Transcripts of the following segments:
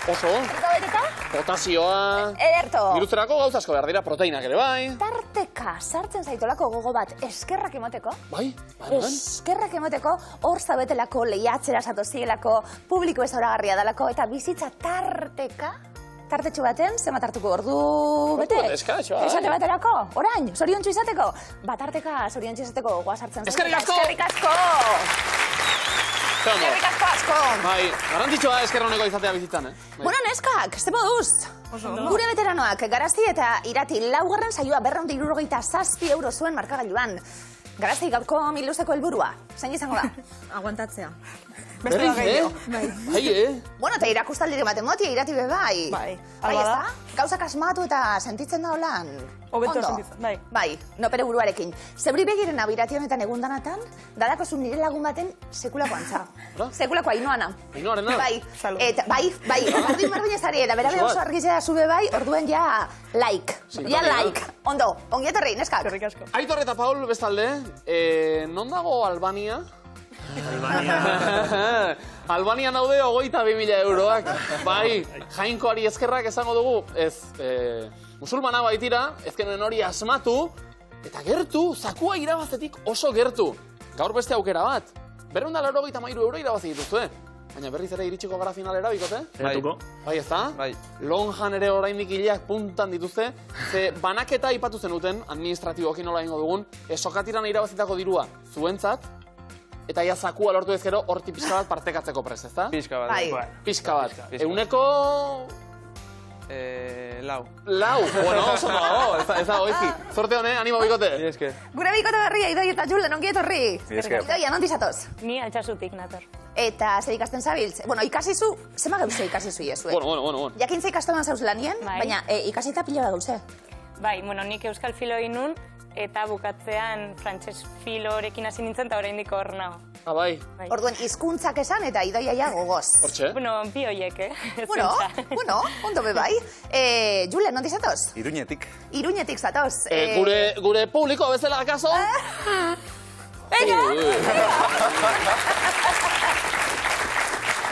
Oso. Eta beteta? Potasioa. Ederto. Iluzterako gauza asko behar dira, proteinak ere bai. Tarteka sartzen zaitolako gogo bat eskerrak emoteko. Bai. Eskerrak emoteko, hor zabetelako, lehiatzera satozielako, publiko ezauragarria dalako, eta bizitza tarteka. Tartetxo baten, zenbat hartuko ordu bete? Esate baterako, orain, zoriontsu izateko. Batarteka zoriontsu izateko gogoa sartzen zen. Eskerrik asko! Eskerrik asko! Eskerrik asko asko! Bai, garrantzitsua esker honeko izatea bizitzan, Bueno, neskak, ze moduz? Gure veteranoak, Garazti eta Irati laugarren saioa 267 euro zuen markagailuan. Garazti, gaurko miluzeko helburua. Zein izango da? Aguantatzea. Berriz, Bai, Bueno, eta irakustaldiren baten moti, Irati be bai. Bai. Bai, ez da? Gauzak asmatu eta sentitzen da holan. Hobeto sentitzen, bai. Bai, nopere buruarekin. Zebri begiren abirati honetan egundanatan, dalako zu nire lagun baten sekulako antza. Sekulako Ainoana. Ainoarena? Bai. Salud. Eta, bai. Bardin ezari, eta berabe oso argizea zube bai, orduen ja like. Ja like. Ondo, ongietorri, neskak. Eskerrik asko. Aitor eta Paul bestalde, non dago Albania? Albanian daude 22.000 euroak. Bai, jainkoari eskerrak esango dugu. Ez, musulmana baitira, ezkenen hori asmatu, eta gertu, zakua irabaztetik oso gertu. Gaur beste aukera bat. 293 euro irabazi dituzue. Baina berriz ere iritsiko gara finalera, bikote? Bai, ez da? Bai. Lonjan ere oraindik hileak puntan dituzte. Ze banaketa aipatu zenuten, administratiboki nola egingo dugun, sokatiran irabazitako dirua zuentzat, eta ja zakua lortu ezkero horti pixka bat partekatzeko prez, ez da? Pixka bat. Bai. Pixka bat. Euneko... Lau. Bueno, oso dago, ez da goizki. Zorte hone, animo bikote. Esker. Gure bikote berria, Idoi eta Julen, ongietorri. Esker. Idoia, non dizatoz? Ni altxasutik nator. Eta zer ikasten zabiltz? Bueno, ikasizu, zema gauze ikasizu iezuet? Bueno. Jakintza ikastolan zauzelanien, Bai. baina ikasita pila bat gauze. Bai, bueno, nik euskal filo egin nun, eta bukatzean frantses filorekin hasi nintzen, eta oraindik hor nago. Ah, bai. Orduan, hizkuntzak esan eta Idoia ja gogoz. Hortxe? Bueno, bi hoiek, Ez Bueno, pentsa. ondo be bai. Julen, non dizatoz? Iruñetik. Iruñetik zatoz. Gure publiko bezala, akaso? Venga!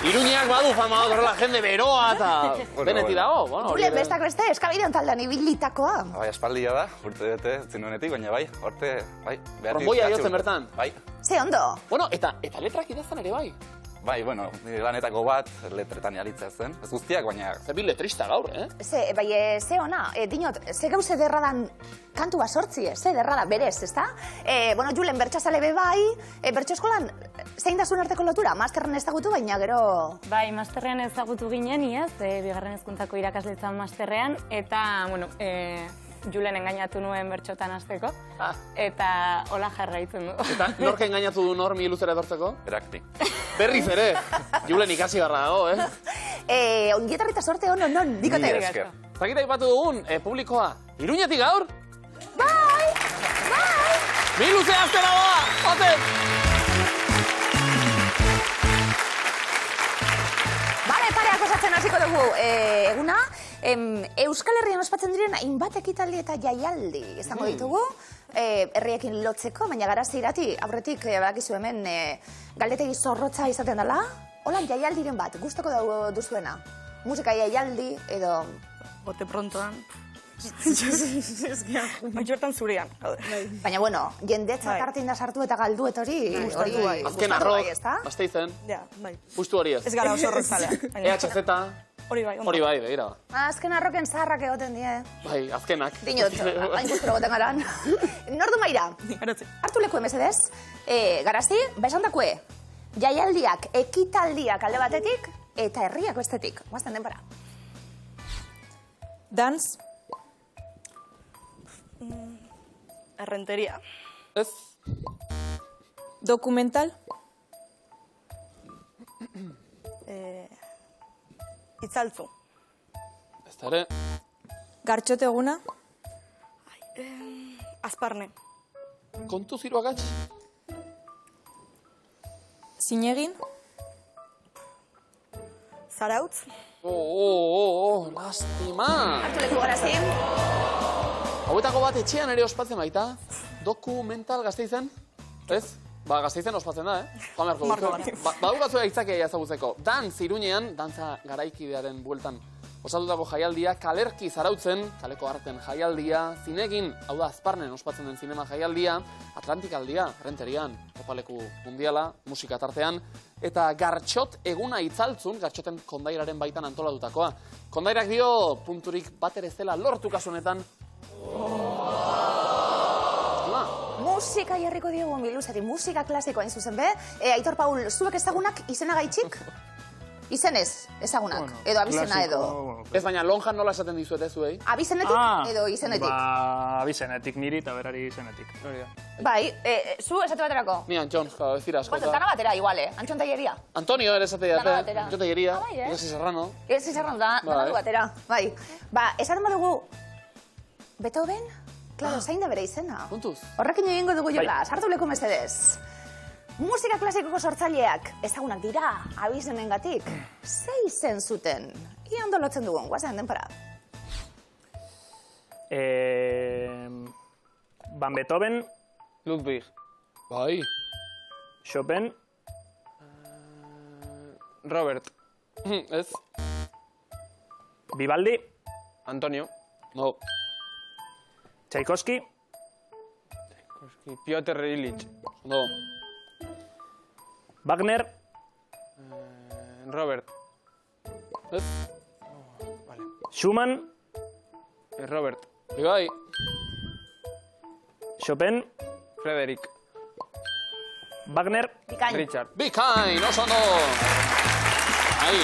Iruñeak badu fama horrela jende beroa eta benetik dago. Julen, bestak beste, eskabidean taldean ibilitakoa. Bai, aspaldia da, urte bete, zinuenetik, baina bai, horte, bai. Tromboia jotzen bertan. Bai. Ze ondo. Bueno, eta letrak idazten ere bai. Bai, bueno, nire lanetako bat, letretan jalitzea zen. Ez guztiak, baina... Zebil letrista gaur, Ze ona, dinot, ze gauze derradan kantu bat sortzi, ze derrada berez, ezta? Bueno, Julen, bertxazale be bai, bertxo eskolan, zein da zuen arteko lotura? Masterren ezagutu, baina gero... Bai, masterrean ezagutu ginen, iaz, bigarren hezkuntzako irakasletzan masterrean, eta, bueno, Julen engainatu nuen bertxotan hasteko, eta hola jarraitzen du. Eta nork engainatu du nor mi luzera etortzeko? Berakti. Berriz ere, Julen ikasi barra dago, Ongietarri eta sorte non, dikote. Mila esker. Zakita ipatu dugun, publikoa, Iruñetik gaur? Bai! Mi luzea aztera doa, oten! Bale, pareak osatzen hasiko dugu eguna. Euskal Herrian ospatzen diren hainbat ekitaldi eta jaialdi izango ditugu. Herriekin lotzeko, baina Garazti Irati, aurretik badakizu hemen galdetegi zorrotza izaten dela. Holan jaialdiren bat, gustoko duzuena. Musika jaialdi edo... Bote prontoan. Maitxortan zurean. Baina, bueno, jendetzat hartin da sartu eta galdu hori... Gustatu bai. Azken arrok, Gasteizen, Ja, bai. justu hori ez. Ez gara oso horretzalea. EHZ, Hori bai, ondo. hori bai, begira. Azken arroken zaharrak egoten die. Bai, azkenak. Dinot, hain guzturo goten garan. Nordu Maira, Garatze. hartu leku emezedez. Garazti, besan dakue, jaialdiak, ekitaldiak alde batetik, eta herriak bestetik. Guazten denbora. Dance. Errenteria. Ez? Dokumental. Itzaltzu. Ez da ere. Gartxote eguna. Azparne. Kontu ziru akatz? Zinegin. Zarautz. Lastima. Hartu leku Garazti. Hauetako bat etxean ere ospatzen baita. Dokumental Gasteizen? Ez? Ba, Gasteizen ospatzen da, Joan beharko duzu. Badugazua aitzakia ezagutzeko. Dantz Iruñean, dantza garaikidearen bueltan osatutako jaialdia, Kalerki Zarautzen, kaleko arten jaialdia, Zinegin, hau da Azparnen ospatzen den zinema jaialdia, Atlantikaldia, Renterian, topaleku mundiala, musika tartean, eta Gartxot eguna Itzaltzun, Gartxoten kondairaren baitan antolatutakoa. Kondairak dio, punturik bat ere zela lortu kasu honetan. Musika jarriko diogu Biluzari, musika klasikoa hain zuzen be. Aitor Paul, zuek ezagunak izena gaitxik? Izenez, ezagunak, edo abizena edo. Ez baina lonjan nola esaten dizuete zuei? Abizenetik edo izenetik? Ba, abizenetik niri eta berari izenetik. Bai, zu esate baterako? Ni Antxon, ez dira asko. Dana batera, igual, Antxon Tailleria? Antonio ere esate dira, Dana batera. Antxon Tailleria, bai, Igasi Serrano. Igasi Serrano, dana batera, bai. Ba, esaten badugu, Beethoven? Claro, zain da bere izena. Puntuz. Horrekin egingo dugu jola, sartu leku mesedez. Musika klasikoko sortzaileak ezagunak dira, abizenengatik. Ze izen zuten? Ia ondo lotzen dugun, guazen denpara. Van Beethoven, Ludwig. Bai. Chopin, Robert. Ez? Vivaldi, Antonio. No. Tchaikovsky, Piotr Ilich. No. Wagner, Robert. Ez? Schumann, Robert. Bai. Chopin, Frederick. Wagner, Bikain. Richard. Bikain, oso ondo. Ai.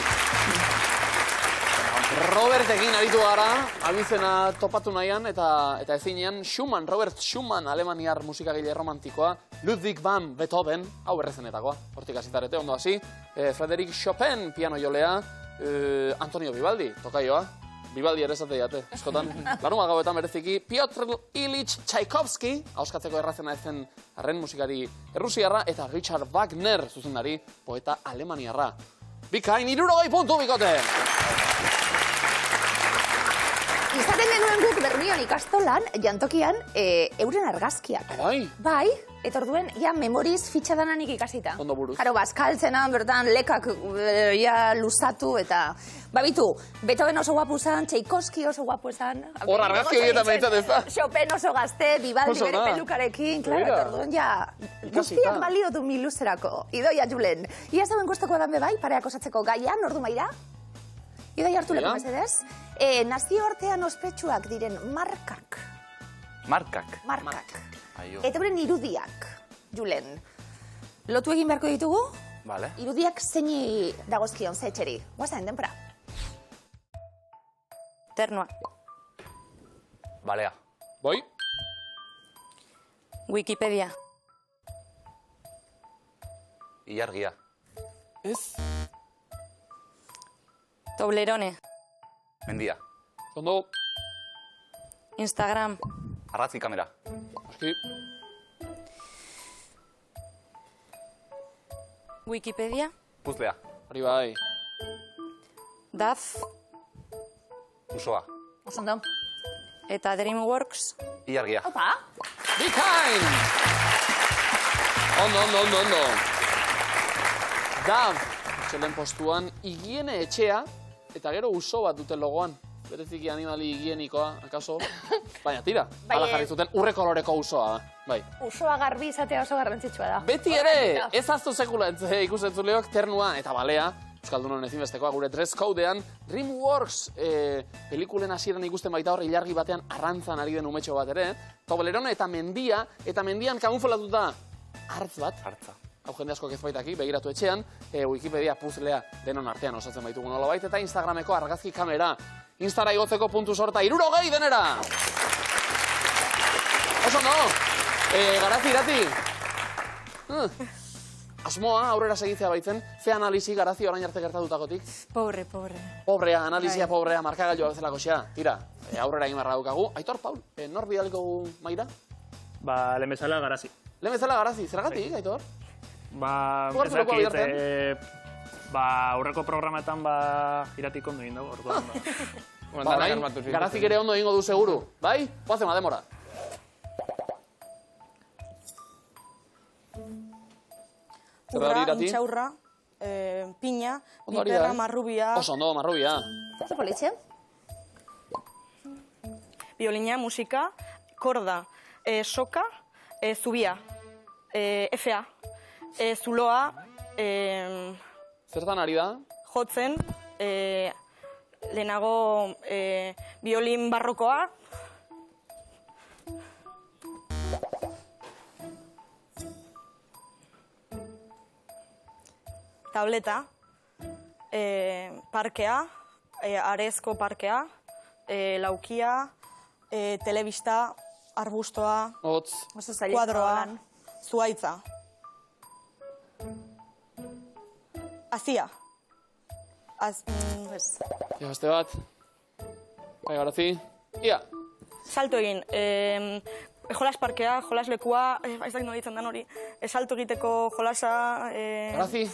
Robertekin aritu gara, abizena topatu nahian, eta ezinean Schumann, Robert Schumann, alemaniar musikagile romantikoa, Ludwig van Beethoven, hau errezenetakoa, hortik azitarete, ondo hasi, Frederick Chopin, piano jolea, Antonio Vivaldi, tokaioa, Vivaldi ere esate jate, eskotan, laruma gauetan bereziki, Piotr Ilich Tchaikovsky, hauskatzeko errazena ezen arren musikari errusiarra, eta Richard Wagner, zuzendari, poeta alemaniarra. Bikain, 60 puntu bikote! Izaten genuen guk Bermion ikastolan, jantokian, euren argazkiak. Bai. Bai, eta orduen, ja, memoriz fitxadananik ikasita. Ondo buruz. Karo, bazkaltzenan, bertan, lekak ja luzatu, eta... Babitu, Beethoven oso guapu zan, Tchaikovsky oso guapu zan... Hor argazki horietan behintzat ez da. Chopin oso gazte, Vivaldi Oso bere da. pelukarekin, klaro, Begira. eta orduen, ja... Guztiak balio du miluzerako. Idoia, Julen. Ia zeuen guztoko edan bebai, pareak osatzeko gaian, ordu maira? Idoia hartu leku mesedez. Nazioartean ospetsuak diren markak. Markak. Markak. Aio. Eta euren irudiak, Julen. Lotu egin beharko ditugu? Vale. Irudiak zeini dagozkion zetxeri. Guazen, denpora. Ternoa. Balea. Bai. Wikipedia. Ilargia. Ez. Toblerone. Mendia. Ondo. Instagram. Argazki kamera. Aski. Wikipedia. Puzlea. Hori bai. DAF. Usoa. Osondo. Eta DreamWorks. Ilargia. Opa! Bikain! Ondo. Dav, txelen postuan, higiene etxea, eta gero uso bat duten logoan. Bereziki animali higienikoa, akaso? Baina tira, hala jarri zuten urre koloreko usoa, bai. Usoa garbi izatea oso garrantzitsua da. Beti ere, ez aztu sekula ikusentzuleok ternua eta balea, Euskaldunon ezinbestekoa gure dress codean, DreamWorks pelikulen hasieran ikusten baita hor ilargi batean arrantzan ari den umetxo bat ere, Toblerone eta mendian kamuflatuta hartz bat. Hartza. Hau jende askok ez baitaki, begiratu etxean, Wikipedia puzlea denon artean osatzen baitugu nolabait, eta Instagrameko argazki kamera. Instara igotzeko puntu sorta, 60 denera! Oso no! Garazi irati! Asmoa, aurrera segitzea baitzen, ze analizi Garazi orain arte gertatutakotik? Pobre. Pobrea, analizia pobrea, markagailua bezalako xea. Tira, aurrera egin barra daukagu. Aitor, Paul, nor bidaliko maira? ba, lehen bezala Garazi. Lehen bezala Garazi, zergatik, Aitor? Ba, Zugartu ez lekoa dakit, aurreko programetan iratik ondo egin dago, orduan. Orain, Garazik ere ondo egingo du seguru, bai? Poazema, demora. Zer da hori urra, irati? intxaurra, piña, Ondo hori da, piperra, eh? marrubia, Oso ondo, marrubia. Oso politxe. biolina, musika, korda, soka, zubia, FA, zuloa, Zertan ari da? jotzen, lehenago biolin barrokoa, tableta, parkea, arezko parkea, laukia, telebista, arbustoa, Hotz. Oso zaila. kuadroa, zuaitza. Azia. Ja, beste bat. Bai, garazi. Ia. Salto egin. Jolas parkea, jolas lekua, ez dakit nola ditzen dan hori. Salto egiteko jolasa... Garazi.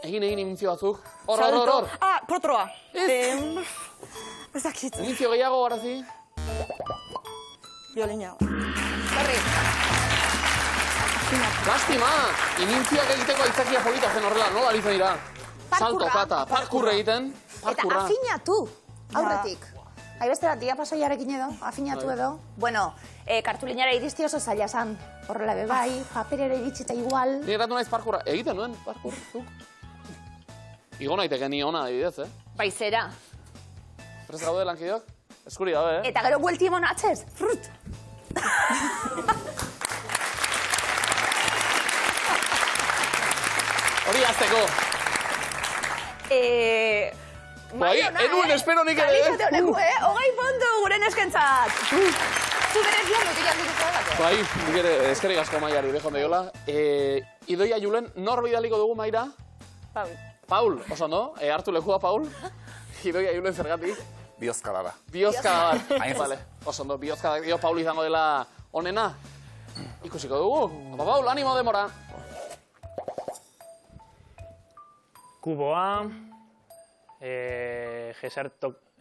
Egin imintzio batzuk. Hor, hor, Salto. hor, hor. Ah, protroa. Ez. Ez dakit. Imintzio gehiago, garazi. Biolina. Horri. Lastima! Imintzioak egiteko aitzakia polita zen horrela, nola ari zen dira? Salto, kata, parkurra egiten. Eta Parkurra. afinatu, aurretik. Haibeste bat, diapasoiarekin edo, afinatu edo. Bueno, kartulinara iristi oso zaila zan. Horrela bebai, paperera iritsita igual. Ni erratu naiz parkurra. Egiten nuen, parkur, zuk. Igo naiteke ni ona, adibidez, Baizera. Prest gaude lankideok? Eskuri gabe, Eta gero buelti emon atzez, frut. Hori azteko. Bai, enuen espero nik ere. Kalitate honeku, hogei puntu gure neskentzat. Zu berezian mutilak dituko dago. Bai, nik ere eskerrik asko Maiari, bejon deiola. Idoia Julen, nor bidaliko dugu Maira? Paul. Paul, oso no? Hartu lekua, Paul. Idoia Julen zergatik. Biozkada da. Biozkada bat. Hain Vale, oso ondo, biozkada dio Paul izango dela onena. Ikusiko dugu. Opa, Paul, animo demora. Kuboa,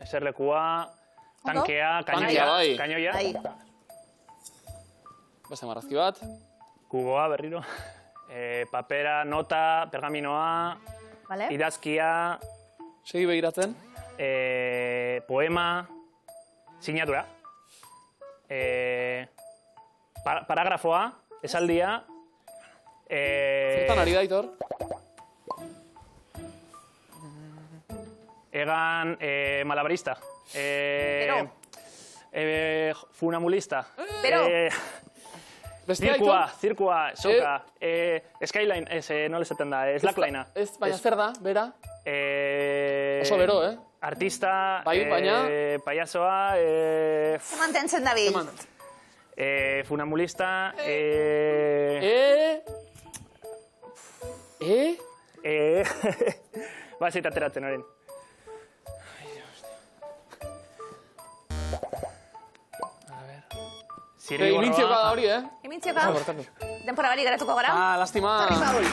eserlekua, tankea, Tankea, bai. kainoia. Bai. Beste marrazki bat. Kuboa, berriro. Papera, nota, pergaminoa, Vale? idazkia, Segi begiratzen. poema, sinatura. Paragrafoa, esaldia. Zertan ari da, Aitor? Egan malabarista. Pero. Funamulista. Pero. Bestia, Zirkua, Aitor? zirkua, soka. Skyline, nola esaten da, slacklinea. Ez, baina zer da, bera? Oso Oso bero, Artista, Bai, baina? payasoa, Mantentzen dabil. Eman. funamulista, bazit ateratzen horien. Imintzioka da hori, Imintzioka, denpora bari geratuko gara. Ah, lastima. Torri Paul.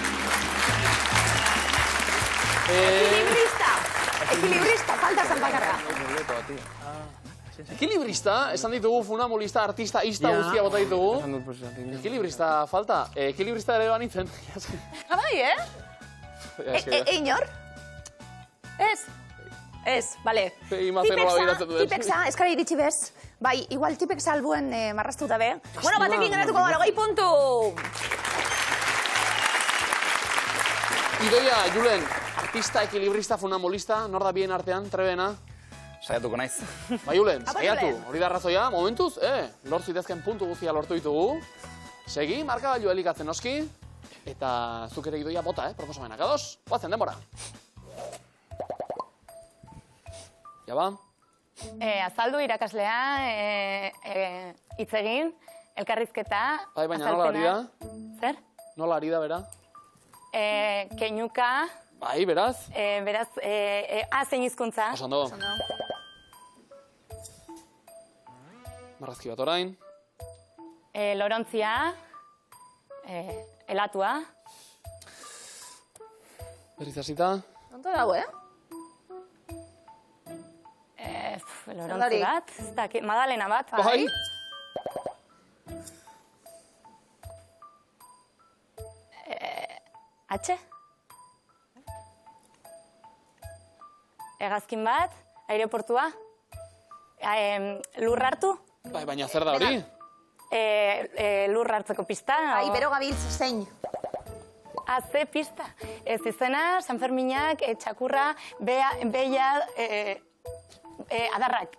Ekilibrista. Ekilibrista, falta zan bakarra. Ekilibrista, esan ditugu funamulista, artista, ista guztia bota ditugu. Ekilibrista falta. Ekilibrista ere banitzen. Bai, Einor? Ez? Ez, bale. Imazerroa begiratzen dut. Tipeksa, eskara iritsi bez. Bai, igual tipeksa albuen marraztu dabe. Bueno, batekin geratuko gara, 20 puntu! Idoia, Julen, artista, ekilibrista, funamulista, nor da bien artean, trebena? Saiatuko naiz. Ba, Julen, Apa, saiatu. Julen. Hori da arrazoia, momentuz, lortzu idazken puntu guztia lortu ditugu. Segi, markagailu elikatzen noski. Eta zuk ere Idoia bota, proposamenak. Ados, guazen, denbora. Ja ba? Azaldu irakaslea, hitz egin, elkarrizketa, Bai, baina nola ari da? Zer? Nola ari da, bera? Keinuka, Bai, beraz? beraz, zein hizkuntza. Oso ondo. Marrazki bat orain. Lorontzia, elatua, Berriz hasita. Nonto dago, lorontzi bat, ez dakit, Madalena bat, Bai? H? Hegazkin bat, aireportua. Lur hartu? Bai, baina zer da hori? Lur hartzeko pista. Bai, bero gabiltz, zein. Ze pista. Ez izena, San Ferminak, txakurra, beia, adarrak.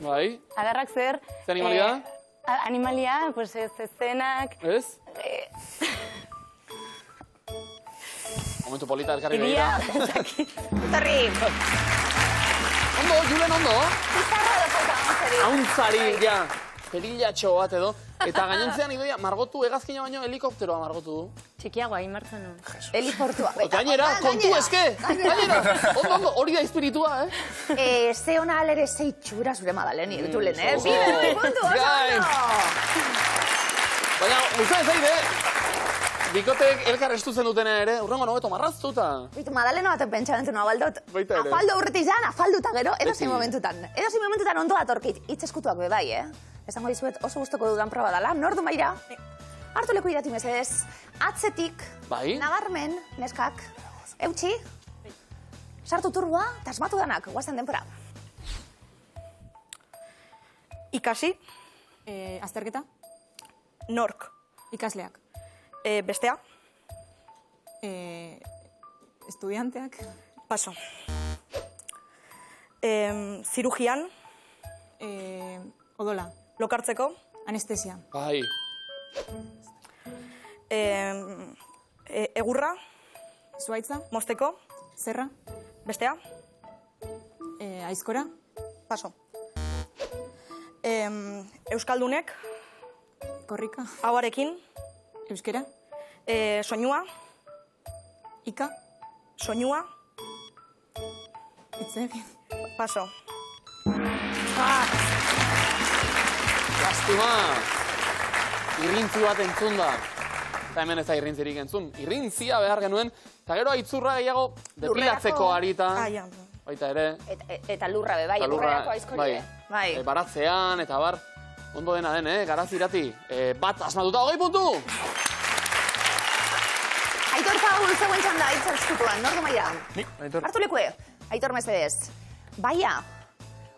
Bai. Adarrak zer? Ze animalia? Animalia, pues ez zenak. Ez? Momentu polita elkarri Iria, begira. Torri. Ondo, Julen, ondo. Pizarra dozauka onzeri. Hauntzari, ja. Perillatxo bat edo. Eta gainontzean idoia, margotu egazkina baino helikopteroa margotu du. txikiagoa imartzen du. Heliportua. Gainera, kontu eske! Gainera, ondo, hori da espiritua, Ze hona alere zeitxura zure Madaleni, Julen, oso. Bide, puntu, oso Gai. ondo. Baina, guztien zaide, bikotek elkar estutzen dutena ere, urrengo nobeto marraztuta. Bitu, Madaleno baten pentsatzen nua baldot. Baita ere. Afaldo urretik zan, afalduta gero, edozein Beti. momentutan. Edozein momentutan ondo datorkit, hitz eskutuak be bai, Esango dizuet oso gustoko dudan proba dela, nordu maira. Hartu leku irati mesedez, atzetik, Bai. nabarmen, neskak, eutxi, sartu turbua, eta asmatu danak, guazen denpora. Ikasi, Azterketa, nork, ikasleak, bestea, estudianteak, paso. Zirugian, odola, lokartzeko, anestesia, Bai. egurra, zuaitza, mozteko, zerra, bestea, aizkora, paso. Euskaldunek, korrika, hauarekin, euskera, soinua, ika, soinua, itzegin, paso. Lastima. Irrintzi bat entzun da. Eta hemen ez da irrintzirik entzun. Irrintzia behar genuen, eta gero aitzurra gehiago depilatzeko arita. Ja. Baita ere. Eta lurra be, bai, eta lurra, lurrerako aizkori, bai. Baratzean, eta bar, ondo dena den, garaz irati. Bat asmatuta 20 puntu! Aitor Paul, zegoen txanda, hitz eskutuan, nordu maira. Aitor. Hartu lekue, Aitor mesedez. Baia,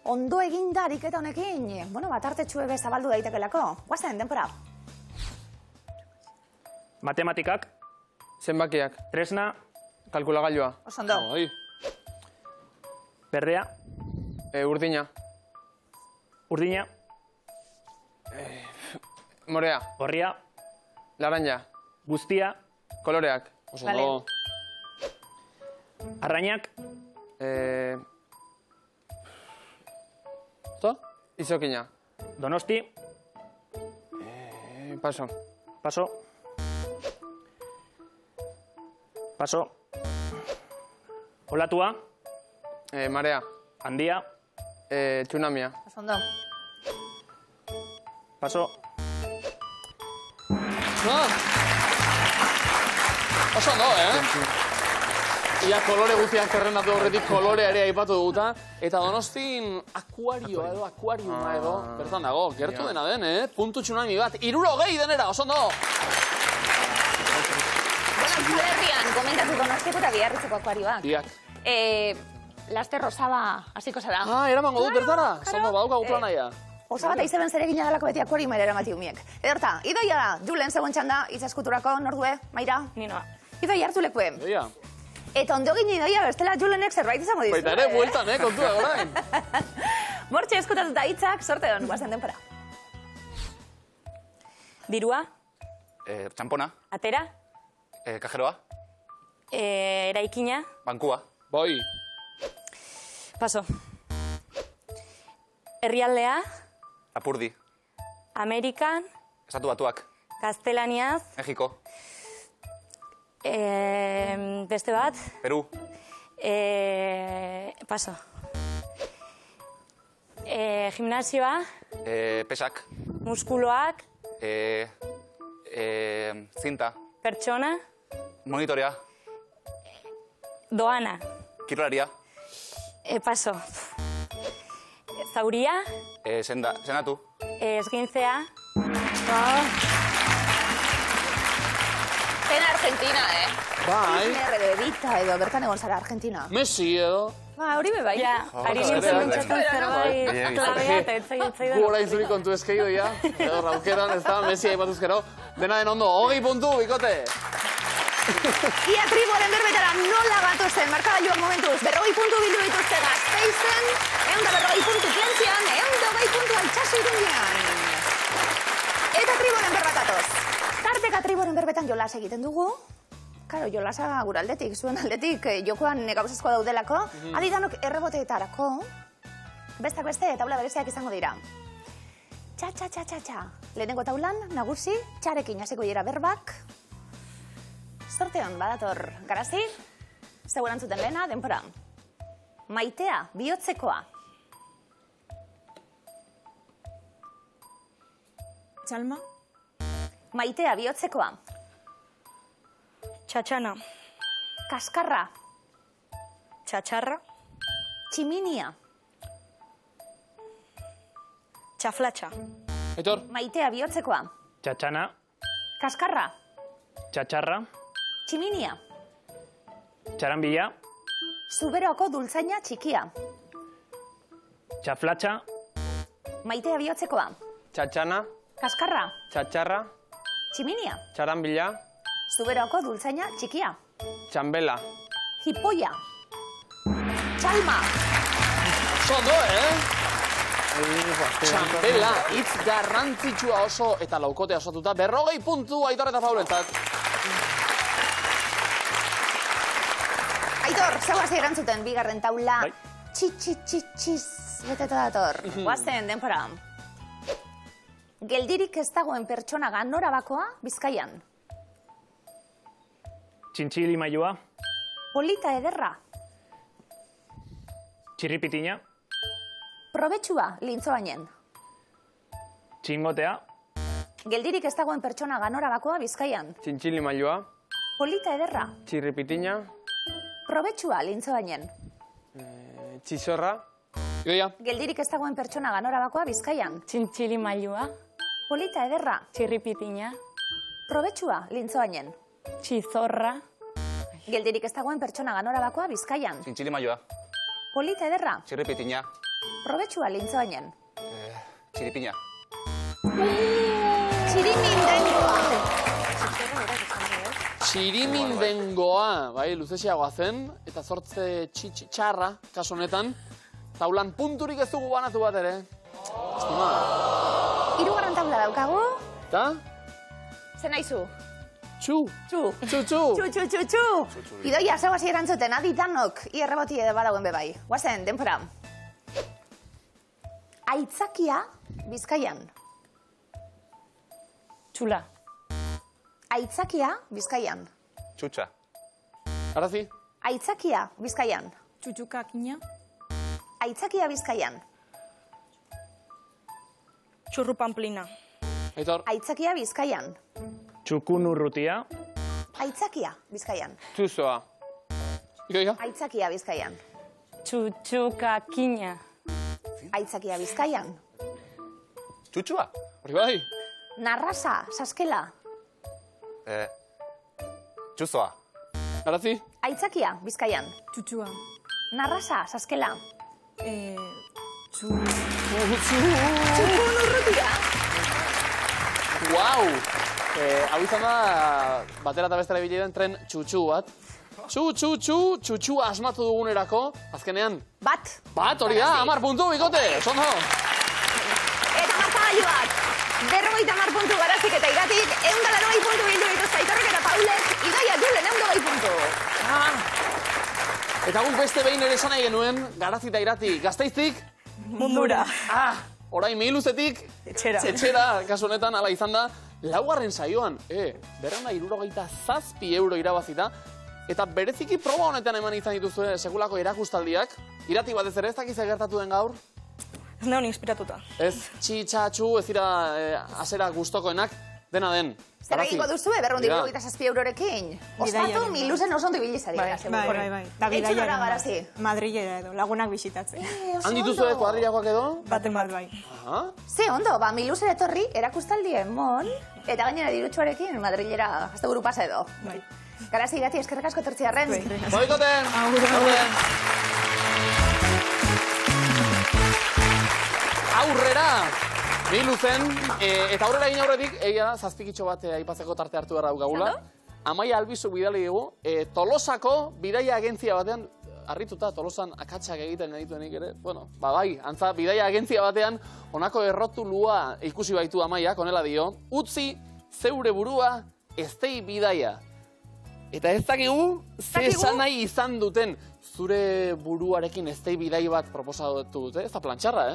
ondo eginda ariketa honekin, bat artetxue be zabaldu daitekelako. Guazen, denpora. Matematikak, Zenbakiak. tresna, Kalkulagailua. Oso ondo. Oi. berdea, Urdina. urdina, Morea. gorria, Laranja. guztia, Koloreak. Oso Vale. ondo. arrainak, Eta? Izokina. donosti, Paso. paso, paso, olatua, Marea. handia, Tsunamia. Oso ondo. paso, Oso ondo, Ia kolore guztiak zerrendatu horretik kolore ere aipatu duguta. Eta Donostin akuarioa edo, akuariuma edo, bertan dago, gertu dena den, puntu tsunami bat, 60 denera, oso ondo! Euskal Herrian, komentatu Donostiako eta Biarritzeko akuarioak. Biak. Laster Osaba hasiko zara. Eramango dut bertara? Oso ondo, badaukagu planaia. Osaba eta izeben zer egina dalako beti akuariuma ere eramati umiek. Ederta, Idoia da, Julen zegoen txanda, hitz eskuturako, nordue, Maira. Ninoa. Idoia hartu lekue. Oia. Eta ondo gini Idoia, bestela Julenek zerbait izango dizu. Baita ere, bueltan, kontua, orain. Bortxe eskutatuta hitzak, sorte hon, guazen denpora. Dirua, Txampona, atera, kajeroa, eraikina, bankua, Boi. paso. Herrialdea, Apurdi, Amerikan, Estatu Batuak, Gaztelaniaz, Mexiko, beste bat, Peru, paso. Gimnasioa, Pesak, muskuloak, Zinta, pertsona, Monitorea, doana, Kirolaria, paso. Zauria, Senatu, esgintzea, Zen Argentina, Bai. Kirchner edo Evita edo bertan egon zara Argentina. Messi edo. Ba, hori bebai. Ja, ari nintzen mintzatzen zerbait klabea eta etzaidan. Gu orain zuri kontu eskeido ya. Edo raukeran ez da, Messi aipatuzkero. Dena den ondo, 20 puntu, bikote. Ia triboren berbetara nola gatozen, markagailuak momentuz, 40 puntu bildu dituzte Gasteizen, 140 puntu Plentzian, 120 puntu Altsasu Irundian. Eta triboren berbetatoz. Tarteka triboren berbetan jolas egiten dugu. Karo, jolasa gure aldetik, zuen aldetik, jokoan gauzazko daudelako. Adidanok erreboteetarako, bestak beste taula bereziak izango dira. Txa. Lehenengo taulan, nagusi, txarekin hasiko dira berbak. Zorteon, badator, Garazi, zeu erantzuten lehena, denpora. Maitea, bihotzekoa. Txalma. Maitea, bihotzekoa. Txatxana. Kaskarra. Txatxarra. Tximinia. Txaflatxa. Aitor, Maitea, bihotzekoa. txatxana, Kaskarra. txatxarra, Tximinia. txaranbila, Zuberoko dultzaina txikia. txaflatxa, Maitea, bihotzekoa. Txatxana, Kaskarra. txatxarra, Tximinia. txaranbila, Zuberoko dultzaina txikia. txambela. Hipoia. Txalma. Zondo, Txambela, hitz garrantzitsua oso eta laukotea osatuta, 40 puntu Aitor eta Paulentzat. Aitor, zeu hasi erantzuten, bigarren taula. Bai. Txitz, beteta dator. Guazen, denpora. Geldirik ez dagoen pertsona ganora bakoa, Bizkaian. txintxili mailua, Polita ederra. txirripitina, Probetxua, lintzoainen. txingotea, Geldirik ez dagoen pertsona ganora bakoa, Bizkaian. Txintxili mailua, Polita ederra. txirripitina, Probetxua, lintzoainen. txizorra, Idoia, Geldirik ez dagoen pertsona ganora bakoa, Bizkaian. Txintxili mailua, Polita ederra. txirripitina, Probetxua, lintzoainen. txizorra, Geldirik ez dagoen pertsona ganora bakoa, Bizkaian. Txintxili maioa, Polita ederra. txirripitina, Probetxua, lintzoainen. txiripina. Txirimindengoa. txirimindengoa, bai, luzesiagoa zen, eta zortze txarra, kasu honetan, taulan punturik ez dugu banatu bat ere. Estima. Hirugarren taula daukagu. Eta? Zer nahizu? Txu. Txu. Txu. Idoia, zeu hasi erantzuten, aditanok, irreboti edo badauen bebai. Guazen, denpora. Aitzakia, Bizkaian. txula, Aitzakia, Bizkaian. Txutxa. Arazi? Aitzakia, Bizkaian. Txutxukakina. Aitzakia, Bizkaian. Txurrupamplina. Aitor? Aitzakia, Bizkaian. txukun urrutia, Aitzakia, Bizkaian. txuzoa, Idoia? Aitzakia, Bizkaian. txutxukakina, Aitzakia, Bizkaian. Txutxua. Hori bai? Narrasa, Saskela. Txuzoa. Arazi? Aitzakia, Bizkaian. Txutxua. Narrasa, Saskela. Guau! Hau izan da, batera eta bestera ibili den tren txutxu bat. Txutxua asmatu dugunerako, azkenean, Bat. hori da, 10 puntu, bikote, zondo! Eta markagailuak. 50 puntu Garazik eta Iratik, 180 puntu bildu dituzte Aitorrek eta Paulek, Idoia Julen 120 puntu. Eta guk beste behin ere esan nahi genuen, Garazi eta Irati, Gasteiztik, Mundura. orain Mihiluzetik, etxera, kasu honetan, ala izan da, laugarren saioan, 267 euro irabazita, eta bereziki proba honetan eman izan dituzue sekulako erakustaldiak, Irati batez ere ez dakiz gertatu den gaur, Ez neon inspiratuta. ez txitxatxu, ez dira asera gustokoenak, Dena den. Zer egingo duzue, berrundi Dira. 57 eurorekin. Ostatu, miluzen oso ondo ibilizari. Bai. Da Etxunora bidaiaren garazi. Madrilera edo, lagunak bisitatzen. Han dituzue kuadrillakoak edo? Baten bat bai. Aha. Ze ondo, miluzera etorri, erakustaldien mon, eta gainera dirutxoarekin Madrilera asteburu pasa edo. Bai. Garazi irati, eskerrik asko etortziarren. Boikoten! Aurrera! Miluzen, eta aurrera egin aurretik, egia da, zazpikitxo bat aipatzeko tarte hartu behar daukagula. Amaia Albizu bidali dugu, Tolosako bidaia agentzia batean, harrituta, Tolosan akatsak egiten edituenik ere, bueno, bai, antza, bidaia agentzia batean, honako errotulua ikusi baitu Amaiak, honela dio, utzi zeure burua eztei bidaia. Eta ez dakigu, ze esan nahi izan duten zure buruarekin eztei bidai bat proposatu dute, ez da plantxarra,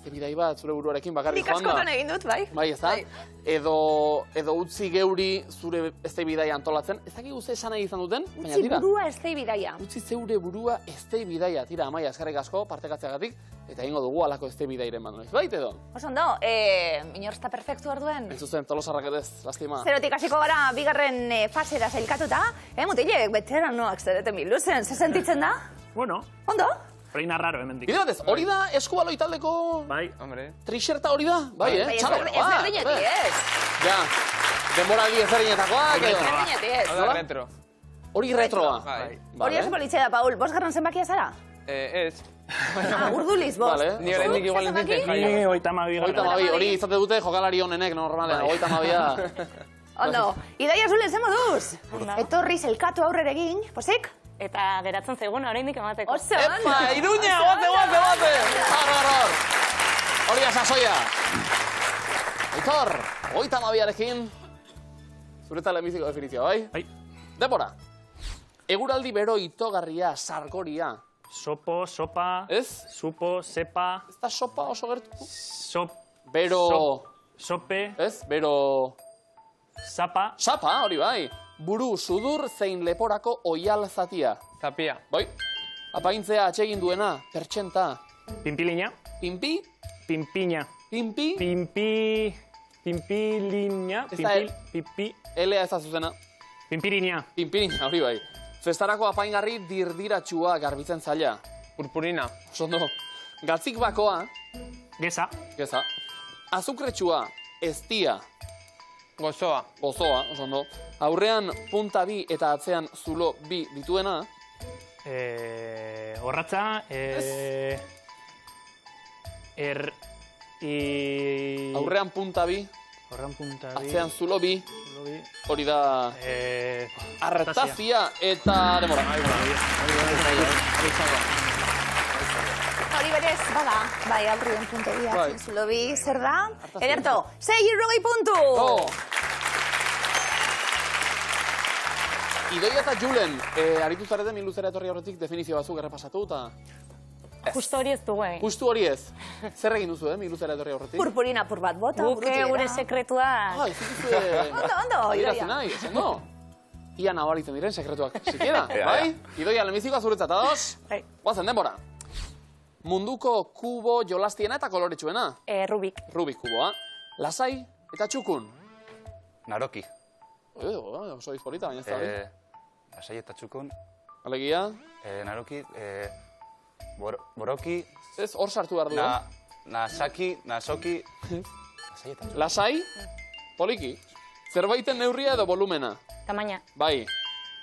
Eztei bidai bat zure buruarekin bakarrik Nik joan da. askotan egin dut, bai. Bai, ez da? Edo utzi geuri zure eztei bidaia antolatzen. Ez dakigu ze esan nahi izan duten, baina Utzi tira. burua eztei bidaia. Utzi zeure burua eztei bidaia. Tira, Amaia, eskerrik asko, partekatzeagatik, eta egingo dugu alako eztei bidairen bat noiz. Bait edo? Oso ondo, inor ez da perfektu orduen. Ez zuzen, Tolosarrak ere ez, lastima. Zerotik hasiko gara bigarren fasera sailkatuta. Mutilek, veteranoak zerete miluzen, ze sentitzen da? Bueno, Ondo? reina raro hemendik. Bide batez, hori da eskubaloi taldeko Bai. Hombre. trixerta hori da? Bai, Txalo, Ezberdinetik ez. Ja, denboraldi ezberdinetakoak edo. Ezberdinetik ez. Hau da retro. Hori retroa. Bai. Hori oso politzea da, Paul. Bosgarren zenbakia zara? Ez. Urduliz, bost. Vale. Ni oraindik igual ez nintzen Ni jaio. 32 Hogeita mabi, hori izate dute jokalari honenek normalean, hogeita mabia. Ondo, Idaia Zulen zen moduz? Etorri zelkatu aurrera egin, posik? Eta geratzen zaigun oraindik emateko. Oso ondo. Epa, Iruña, guate! Hor! Hori da sasoia. Aitor, hogeita mabiarekin, zureta lehenbiziko definizioa, bai? Bai. Depora. Eguraldi bero itogarria, sargoria. Sopo, sopa, Ez? supo, sepa, Ez da sopa oso gertu? Bero... Sope, Ez? Bero... sapa, Sapa, hori bai. Buru, sudur, zein leporako oial zatia. Zapia. Bai. Apaintzea atsegin duena, pertsenta. pimpilina, Pimpi? pimpina, Pimpi? pimpilina, Ez da pipi, Elea ez da zuzena. pimpirina, Pimpirina, hori bai. Festarako apaingarri dirdiratxua garbitzen zaila. Purpurina. Osondo. Gatzik bakoa, geza, geza. Azukretsua, eztia. Gozoa. Gozoa, osondo. Aurrean punta bi eta atzean zulo bi dituena. horratza, Aurrean punta bi, Horran punta bi, atzean zulo bi. lobi, Hori da artazia eta demora. Hori berez, bada, bai, aurrien punteria, Bai. zulo bi, zer da? Ederto, 6 puntu! Oh. Idoia eta Julen, aritu zarete min luzera etorri horretik definizio batzuk errepasatu eta... Justo hori ez dugu egin. Justu hori ez. Zer egin duzu, min luzera etorri horretik? Purpurina pur bat bota, Guke gure sekretua. Ah, ez dituzue... Ondo, Adierazten Idoia. nahi, esan no? Ia nabaritzen diren sekretuak, sikiera, bai? Idoia, lehenbizikoa zuretzat, ados? Bai. Guazen, denbora. Munduko kubo jolastiena eta koloretsuena. Rubik. Rubik kuboa. Lasai eta txukun. Naroki. Oso izpolita, baina ez da hori. Lasai eta txukun. Alegia, Naroki. Boroki. ez hor sartu behar du, Nasaki. Nasoki. Lasai eta txukun. Lasai, poliki. Zerbaiten neurria edo volumena. Tamaina. Bai,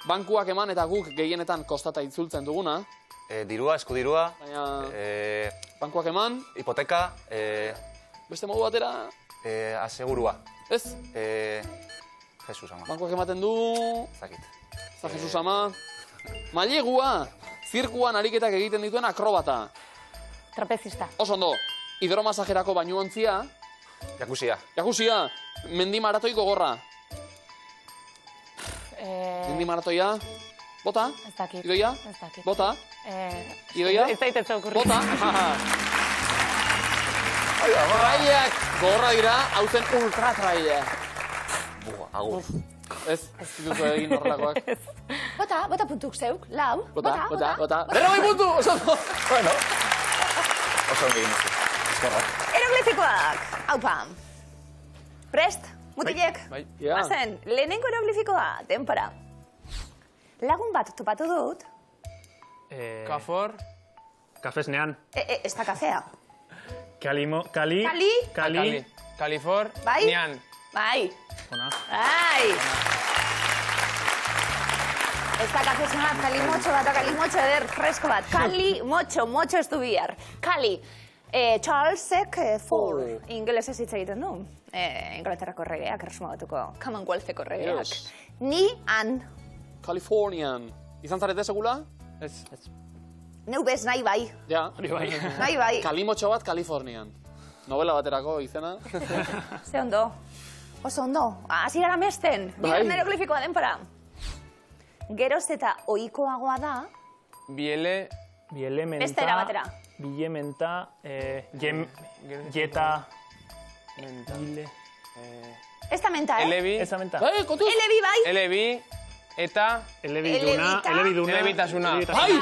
bankuak eman eta guk gehienetan kostata itzultzen duguna. Dirua, eskudirua. Baina Eh, bankuak eman, hipoteka. beste modu batera, Asegurua. ez? Jesus ama. Bankuak ematen du, Zakit. za Jesus ama. Mailegua, zirkuan ariketak egiten dituen akrobata. Trapezista. Oso ondo, hidromasajerako bainuontzia, Jakusia. jakusia, mendi maratoiko gorra. Mendi maratoia, bota, Ez dakit. Idoia, Ez dakit. bota, Eh, Idoia, Ez daitez okurri. bota. Traileak gorra dira, hau zen ultra trailea. Agur. Ez dituzu egin horrelakoak. Bota puntuk zeuk, lau. Bota. Berrogei puntu! Oso ondo. Bueno. Oso ongi egin duzu. Eskerrak. Eroglifikoak, haupa. Prest? Mutilek, Ja. bazen, lehenengo eroglifikoa, denpora. Lagun bat topatu dut, Kafor. Kafesnean. ez da kafea. Kali. Kali. Kalifor. Bai? Nian. Bai. Ona. Bai. Ez da kafesna bat, kalimotxo bat, kalimotxo eder, fresko bat. Motxo ez du bihar. Kali. Charlesek Ford. Ingelesez hitz egiten du. Inglaterrako erregeak, erresuma batuko Commonwealtheko erregeak. Yes. Ni han. Californian. Izan zarete segula? Ez. Neu bez nahi bai. Ja. Nahi bai. Kalimotxo bat Kalifornian. Novela baterako izena. Ze ondo. Oso ondo. Hasi gara mesten. Bigarren eroglifikoa denpora. Geroz eta ohikoagoa da. Bielementa. Beste era batera. Bilementa. Jeta. Bile. Ez da menta, Elebi. Ez da menta. Kontuz! Elebi bai. Elebi. Eta. Elebiduna. Elebitasuna. Bai!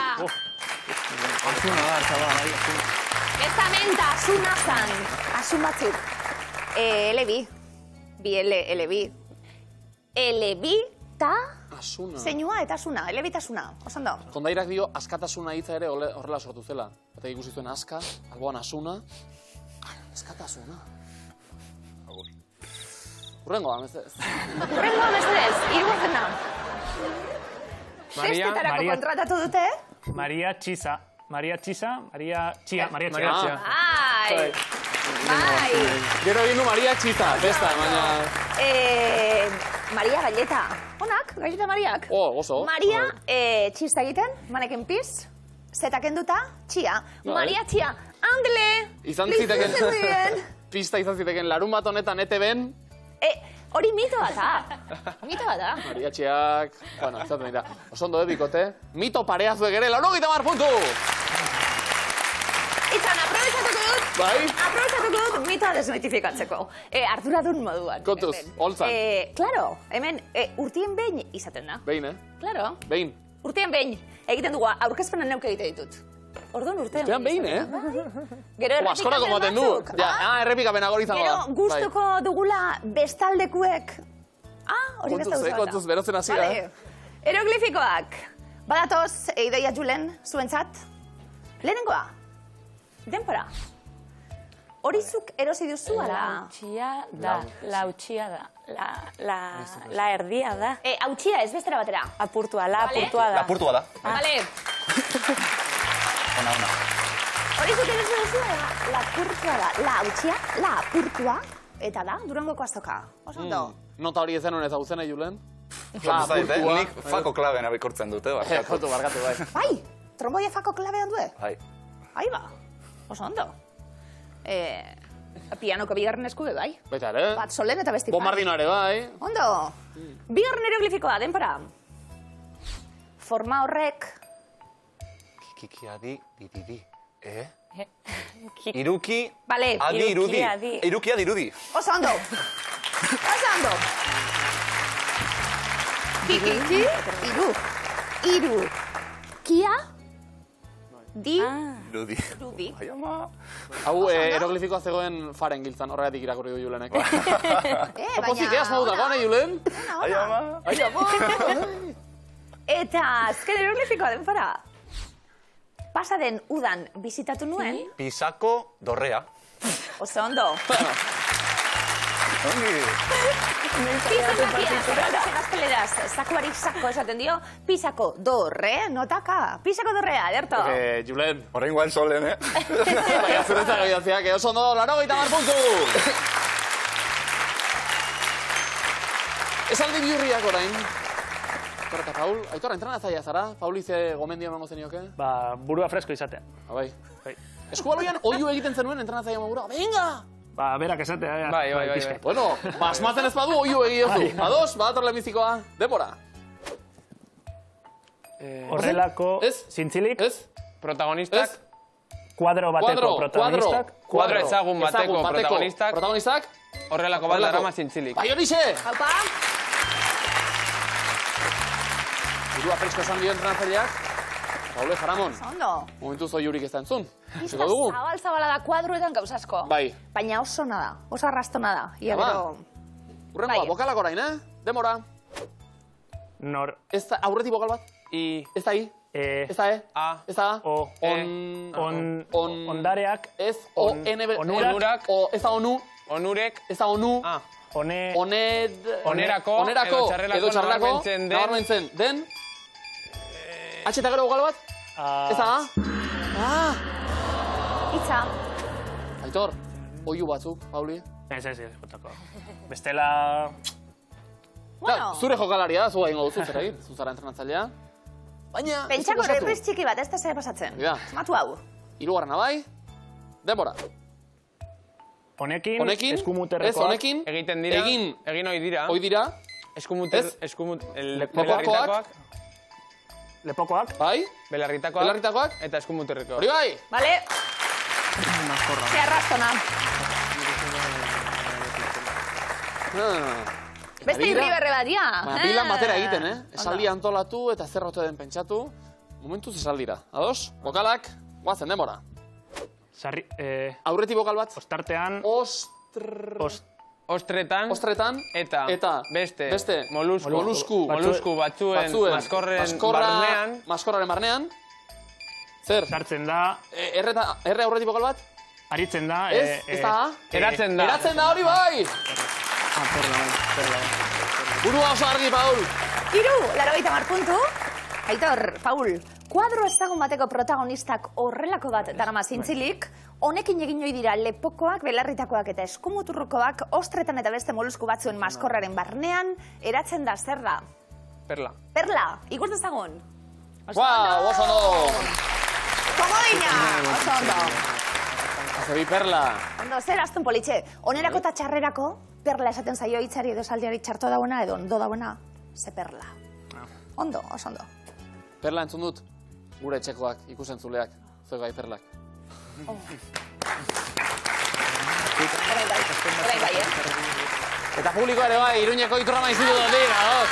Azuna da, txabal, bai, azuna. Ez da menta, asuna zan. Asun batzuk. Elebi. Elebi. Elebi ta Asuna. zeinua eta asuna. Elebitasuna. Osondo. Kondairak dio askatasuna hitza ere horrela sortu zela. Eta ikusi zuen aska, alboan asuna. Askatasuna. Urrengoa, mesedez. Urrengoa mesedez, hirugarrena. Testetarako Maria. kontratatu dute. Maria Txisa. Maria Txisa. Maria Txia. Bai. Bai. Gero egin du Maria Txita, besta, baina... Maria Galleta. Onak, Galleta Mariak. Oso. Maria txista egiten, maneken piz. Zetak enduta, txia. Maria txia. Andele! Izan ziteken... Pista izan ziteken larun bat honetan ETB-en. Hori mito bat da. Mito bat da. Maria Txiak... Bueno, izaten dira. Oso ondo bikote. Mito pareazuek ere, 80 puntu! Itzan, aprobetsatuko dut. Bai? Aprobetsatuko dut mitoa desmitifikatzeko. Arduradun moduan. Kontuz, holtzan. Claro, hemen urtien behin izaten da. Behin, Claro. Behin. Urtien behin. Egiten dugu, aurkezpena neuk egite ditut. Orduan urtean. Urtean behin, Gero Askorako moten du. Ja, errepikapen agor izango da. Gero gustuko dugula bestaldekuek. Hori beste gauza bat da. Kontuz, berotzen hasi da. Eroglifikoak. Badatoz, Idoia Julen, zuentzat. Lehenengoa. Denpora. Hori zuk erosi duzu, ala? Lautxia da. La erdia da. Hautxia ez bestera batera. Apurtua da. Lapurtua da. Vale. Ona. Hori zuk erosi duzu, lapurtua da. La hautxia, la apurtua. Eta da, Durangoko azoka. Oso ondo. Nota hori ezen honez hau zena, Julen? Nik fako klaben abikortzen dute, barkatu. Barkatu, bai. Bai, tromboia fako klabean due. Bai. Aiba, oso ondo. Pianoko bigarren eskube, bai. Baita ere. Bat solen eta besti bai. Bombardino ere, bai. Ondo. Bigarren eroglifikoa, denpora. Forma horrek... Kikiadi, dididi. Iruki, Vale. adi, irudi. Iruki, adi, irudi. Oso ondo. Oso ondo. Kiki, iru. Kia, di, Irudi. rudi. Hau eroglifikoa zegoen faren giltzan, horregatik irakurri du Julenek. Baina... Pozik, asmauta, gane, Julen? Ai, ama. Eta azken eroglifikoa denpora. Pasaden udan bizitatu nuen. Pisako dorrea. Oso ondo. Ongi. Gazteleraz, zakuari sako esaten dio, pisako dorre, notaka. Pisako dorrea, ederto. Julen. Horrein guan solen, Baina zuretzak egiatziak, oso ondo, 80 puntu! Esaldi biurriak orain. Aitor eta Paul. Aitor, entrenatzaia zara? Pauli ze gomendio emango zenioke? Burua fresko izatea. Bai. Eskubaloian oiu egiten zenuen entrenatzaia magura. Venga! Berak esatea. Bai. Bueno, asmatzen ez badu oiu egiozu. Ados, badator lehenbizikoa. Debora. Horrelako Ez? zintzilik, Ez? Protagonistak. kuadro bateko protagonistak. Kuadro ezagun bateko protagonistak. Protagonistak. Horrelako bat darama zintzilik. Bai, horixe! Haupa. Burua fresko esan dio entrenatzaileak. Paule Jaramon. Ondo. Momentuz oiurik ez da entzun. Pista Ziko dugu? zabal-zabala da kuadruetan gauzasko. Bai. Baina oso nada, oso arrastona da. Ia Ama. gero... Urrengoa, bokalak orain, Demora. Nor. Ez da, aurretik bokal bat? I. Ez da I? Ez da E? A. Ez da A? O. Ondareak. Ez, O, N, Onurak. Ez da Onu. Onurek. Ez da Onu. A. Onerako. Edo txarrelako. Nabarmentzen. Den? H eta gero bokal bat? Ez da A? Itza. Aitor, oiu batzuk, Pauli. Ez, botako. Bestela... Bueno. Zure jokalaria da, zu egingo duzu, zer egin? Zuzara entrenatzailea. Baina... Pentsako errez txiki bat, ez da zer pasatzen. Bida. Matu hau. Hirugarrena bai. Demora. Honekin, Ez, eskumuterrekoak. honekin. Egiten dira. Egin ohi dira. Hoi dira. Belarritakoak. Lepokoak. Bai. Belarritakoak. Eta eskumuterrekoak. Hori bai. Vale. Se arrastona. Beste irri berre bat, ja. Bilan batera egiten, Esaldi antolatu eta zer ote den pentsatu. Momentuz esaldira. Ados? Bokalak, guazen, demora. Aurreti bokal bat. Ostartean. Ostretan. Eta beste. Molusku batzuen maskorraren barnean. Zer? Sartzen da. Erre aurreti bokal bat? Aritzen da. Ez da? Eratzen da. Eratzen da hori bai! Burua oso argi, Paul. 80 puntu. Aitor, Paul, kuadro ezagun bateko protagonistak horrelako bat darama zintzilik, honekin egin ohi dira lepokoak, belarritakoak eta eskumuturrukoak, ostretan eta beste molusku batzuen maskorraren barnean, eratzen da zer da? Perla. Perla, ikus dezagun. Guau, oso ondo. Komodina, oso ondo. Azebi perla. Ondo, zer aztun politxe. Onerako eta txarrerako, perla esaten zaio hitzari edo saldiari txarto dauena edo ondo dauena, ze perla. Ondo, oso ondo. Perla entzun dut, gure etxekoak, ikusentzuleak, zuek bai perlak. Horai bai, Eta publikoa ere bai, Iruñeko Iturrama instituto dira, dos.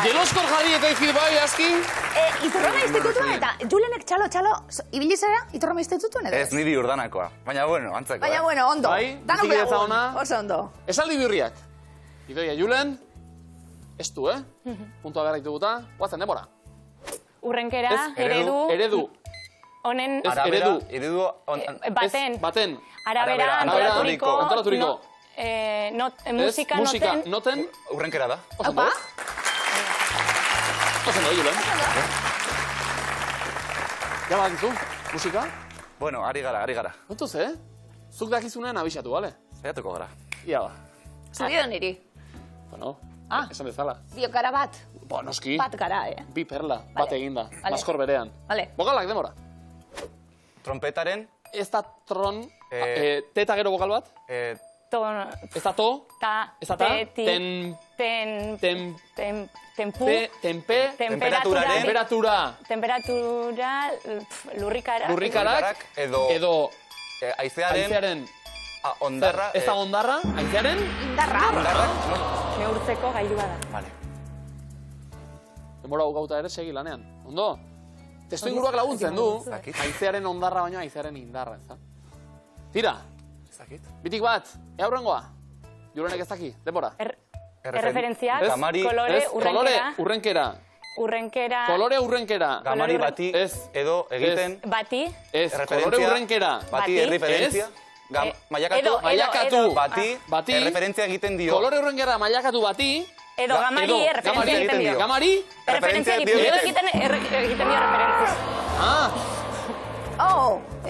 Jeloskor jadieko izkid bai, aski? Iturrama institutuan eta Julenek txalo, ibili zera Iturrama institutuan edo? Ez niri urdanakoa. Baina bueno, antzeko. Baina bueno, ondo. Bai, Danok bizikidetza lagun, ona. oso ondo. Esaldi biurriak. Idoia Julen, ez du, Puntua behar dituguta, guazen demora. Urrenkera, eredu. Eredu. Honen Eredu baten. Arabera, antolaturiko. Musika, noten. Urrenkera da. Opa? Oso ondo, Julen. Ja badakizu, musika? Bueno, ari gara. Kontuz, Zuk dakizunean abixatu, bale? Zaiatuko gara. Ia ba. Zudio niri. Bueno, esan bezala. Biokara bat. Bo, noski. Bat gara, Bi perla, bat eginda. Maskor berean. Vale. Bokalak, demora. Trompetaren. Ez da tron, teta gero bokal bat? Ez da to? Ez da ta? Temperatura, lurrikarak, edo aizearen ondarra. Ez da ondarra, aizearen? Indarra. Neurtzeko gailua da. Vale. Demora gauta ere segi lanean. Ondo? Testu inguruak laguntzen du. Aizearen ondarra baina aizearen indarra, ez da? Tira. Bitik bat, aurrengoa. Julenek ez daki, demora. Erreferentziak, kolore, urrenkera. Kolore urrenkera. Gamari bati edo egiten. Bati. Ez, kolore urrenkera. Bati erreferentzia. Mailakatu. Bati erreferentzia egiten dio. Kolore urrenkera mailakatu bati. Edo gamari erreferentzia egiten dio. Gamari? Erreferentzia egiten dio referentzia.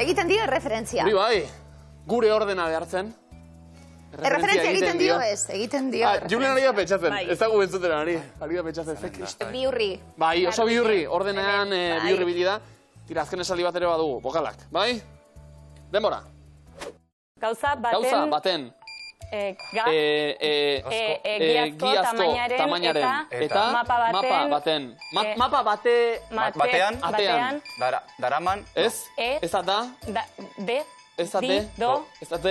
Egiten dio erreferentzia. Hori bai, gure ordena behartzen. Erreferentzia egiten dio ez, egiten dio. Julen ari da petxatzen, ez dago bentzuten ari da petxatzen. Biurri. Bai, oso biurri, ordenean biurri bili da. Tira, azken esaldi bat ere badugu, bokalak, bai? Demora. Gauza baten. Giazko tamainaren eta mapa baten. Mapa batean. Daraman. Ez da. Ez da.